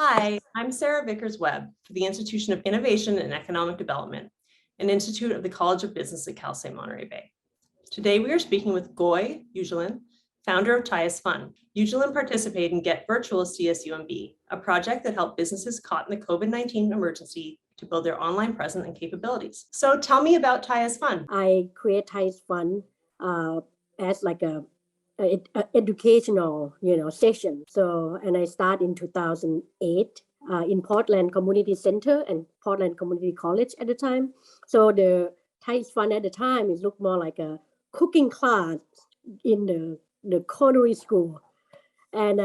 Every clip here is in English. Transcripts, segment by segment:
Hi, I'm Sarah Vickers-Webb for the Institution of Innovation and Economic Development, an institute of the College of Business at Cal State Monterey Bay. Today, we are speaking with Goi Yujaroen, founder of Tai is Fun. Yujaroen participated in Get Virtual CSUMB, a project that helped businesses caught in the COVID-19 emergency to build their online presence and capabilities. So tell me about Tai is Fun. I create Tai is Fun as like a educational, session. So, and I start in 2008 in Portland Community Center and Portland Community College at the time. So the Tai is Fun at the time, it looked more like a cooking class in the culinary school. And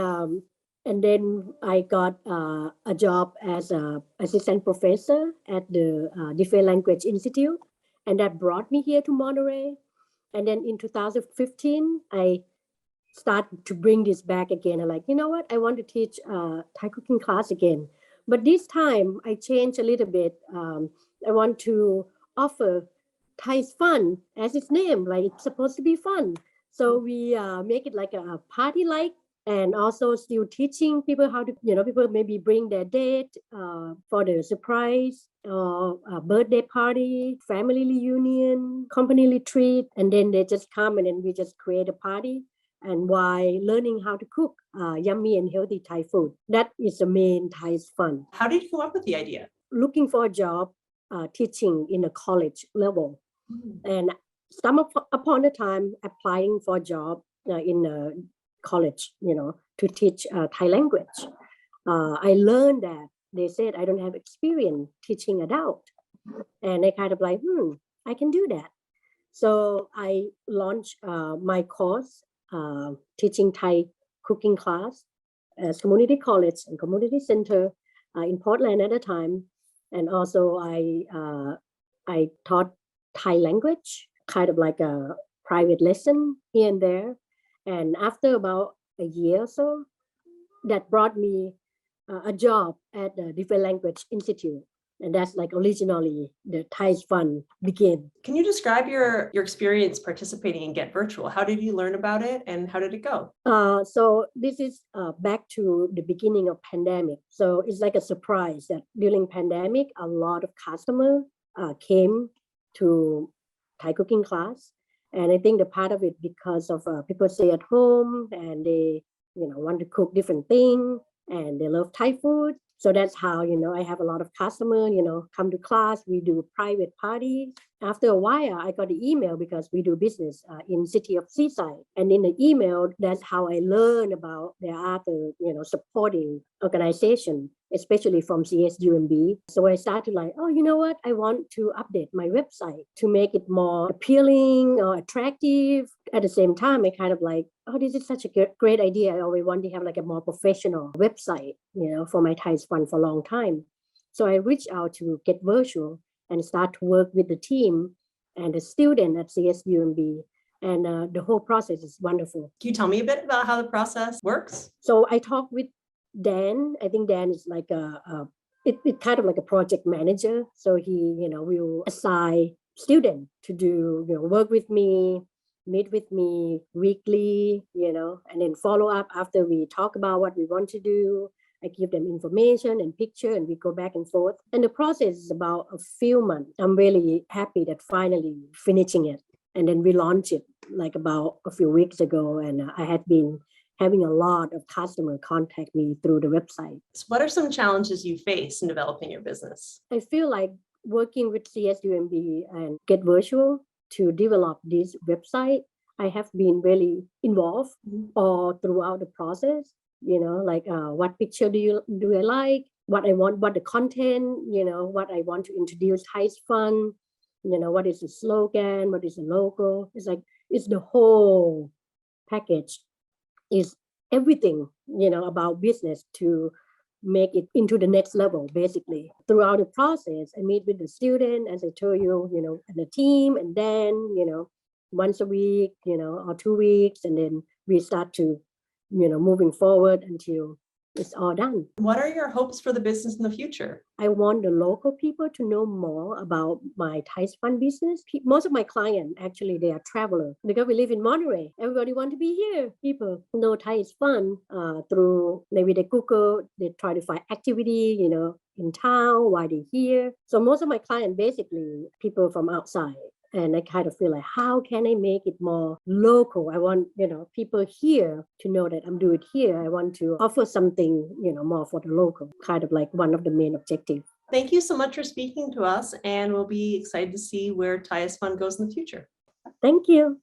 then I got a job as an assistant professor at the Different Language Institute, and that brought me here to Monterey. And then in 2015, I started to bring this back again. I'm like, you know what? I want to teach Thai cooking class again. But this time, I changed a little bit. I want to offer Thai is Fun as its name, like it's supposed to be fun. So we make it like a party-like, and also still teaching people how to, people maybe bring their date for the surprise or a birthday party, family reunion, company retreat, and then they just come and then we just create a party and while learning how to cook yummy and healthy Thai food. That is the main Tai is Fun. How did you come up with the idea? Looking for a job teaching in a college level. And upon a time applying for a job in a college, to teach Thai language. I learned that they said I don't have experience teaching adult. And I kind of like, I can do that. So I launched my course, teaching Thai cooking class as community college and community center in Portland at the time. And also I taught Thai language, kind of like a private lesson here and there. And after about a year or so, that brought me a job at the Different Language Institute. And that's like originally the Tai is Fun began. Can you describe your experience participating in Get Virtual? How did you learn about it and how did it go? So this is back to the beginning of pandemic. So it's like a surprise that during pandemic, a lot of customers came to Thai cooking class. And I think the part of it because of people stay at home and they, want to cook different things and they love Thai food. So that's how, I have a lot of customers, come to class. We do private parties. After a while, I got the email because we do business in city of Seaside. And in the email, that's how I learned about the other, supporting organization, especially from CSUMB. So I started like, oh, you know what? I want to update my website to make it more appealing or attractive. At the same time, I kind of like, oh, this is such a great idea. I always want to have like a more professional website, for my Tai is Fun for a long time. So I reached out to Get Virtual and start to work with the team and the student at CSUMB. And the whole process is wonderful. Can you tell me a bit about how the process works? So I talked with Dan. I think Dan is like it's kind of like a project manager. So he, will assign student to do, work with me, meet with me weekly, and then follow up after we talk about what we want to do. I give them information and picture and we go back and forth. And the process is about a few months. I'm really happy that finally finishing it. And then we launched it like about a few weeks ago. And I had been having a lot of customers contact me through the website. So what are some challenges you face in developing your business? I feel like working with CSUMB and Get Virtual to develop this website, I have been really involved all throughout the process. Like what picture do I like, what I want, what the content, what I want to introduce Tai is Fun, what is the slogan, what is the logo. It's like, it's the whole package, is everything, about business to make it into the next level, basically. Throughout the process, I meet with the student, as I told you, and the team, and then, once a week, or 2 weeks, and then we start to moving forward until it's all done. What are your hopes for the business in the future? I want the local people to know more about my Thai fun business. Most of my clients, actually, they are travelers because we live in Monterey. Everybody want to be here. People know Thai is fun through maybe they Google, they try to find activity, in town while they're here. So most of my clients, basically, people from outside. And I kind of feel like, how can I make it more local? I want, people here to know that I'm doing it here. I want to offer something, more for the local, kind of like one of the main objectives. Thank you so much for speaking to us, and we'll be excited to see where Thai is Fun goes in the future. Thank you.